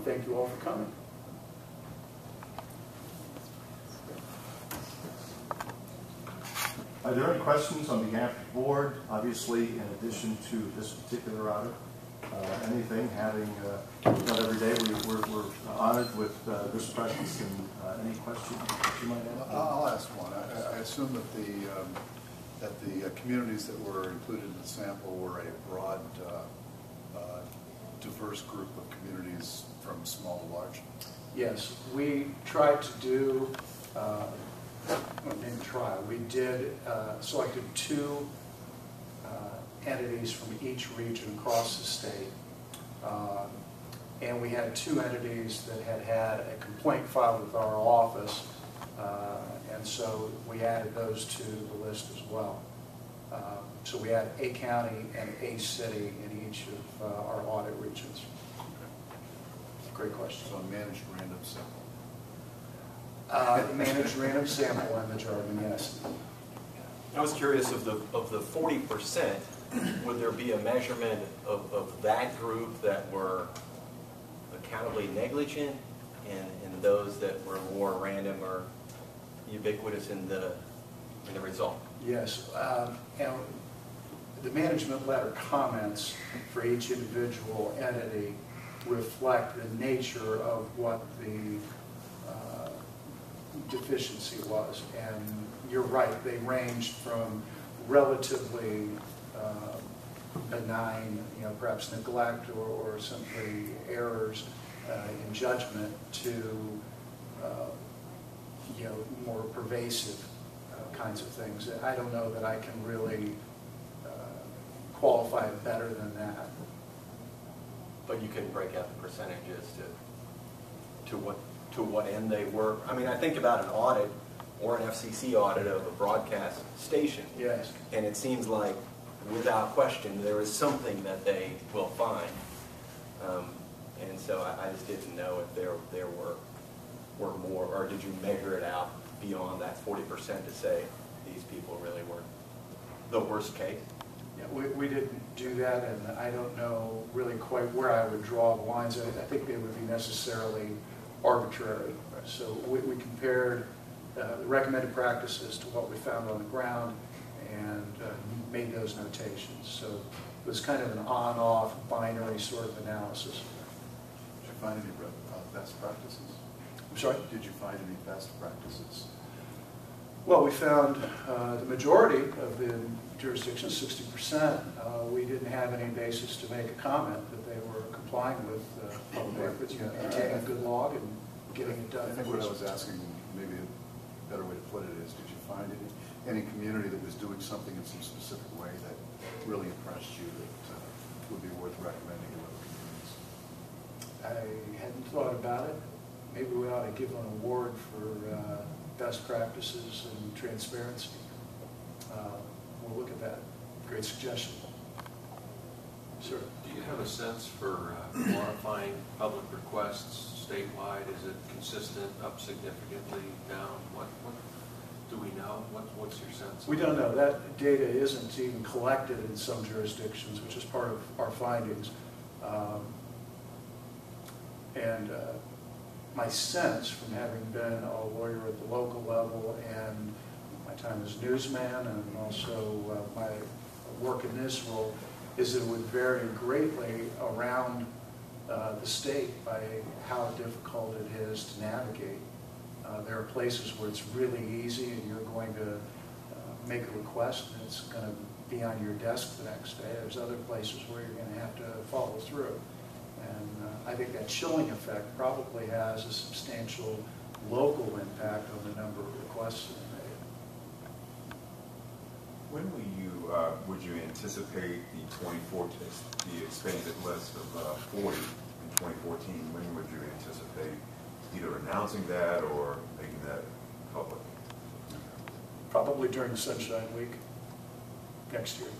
want to thank you all for coming. Are there any questions on behalf of the board? Obviously, in addition to this particular audit, anything having done every day, we're honored with this presence, and any questions that you might have? I'll ask one. I assume that the communities that were included in the sample were a broad, diverse group of communities from small to large. Yes, we tried to do, we did selected 2 entities from each region across the state. And we had 2 entities that had a complaint filed with our office, and so we added those to the list as well. So we had a county and a city in each of our audit regions. Great question. So a managed random sample. Managed random sample in the jargon, yes. I was curious, of the 40%, would there be a measurement of that group that were accountably negligent and those that were more random or ubiquitous in the result? Yes. And the management letter comments for each individual entity reflect the nature of what the deficiency was. And you're right, they ranged from relatively benign, perhaps neglect or simply errors in judgment to, more pervasive kinds of things. I don't know that I can really qualify it better than that. But you couldn't break out the percentages to what end they were. I mean, I think about an audit or an FCC audit of a broadcast station. Yes. And it seems like, without question, there is something that they will find. And so I just didn't know if there were more, or did you measure it out beyond that 40% to say these people really were the worst case? Yeah, we didn't do that, and I don't know really quite where I would draw the lines. I think they would be necessarily arbitrary. So we compared the recommended practices to what we found on the ground and made those notations. So it was kind of an on-off binary sort of analysis. Did you find any best practices? I'm sorry? Did you find any best practices? Well, we found the majority of the jurisdictions, 60%, we didn't have any basis to make a comment that they were complying with public records, maintaining a good log and getting it done. I think what I was asking, maybe a better way to put it is, did you find any community that was doing something in some specific way that really impressed you that would be worth recommending to other communities? I hadn't thought about it. Maybe we ought to give an award for best practices and transparency. We'll look at that. Great suggestion. Sir? Do you have a sense for modifying public requests statewide? Is it consistent, up significantly, down? What do we know? What's your sense? We don't know. That data isn't even collected in some jurisdictions, which is part of our findings. My sense, from having been a lawyer at the local level and my time as newsman and also my work in this role, is that it would vary greatly around the state by how difficult it is to navigate. There are places where it's really easy and you're going to make a request and it's going to be on your desk the next day. There's other places where you're going to have to follow through. And I think that chilling effect probably has a substantial local impact on the number of requests that are made. When would you anticipate the expanded list of 40 in 2014? When would you anticipate either announcing that or making that public? Probably during the Sunshine Week next year.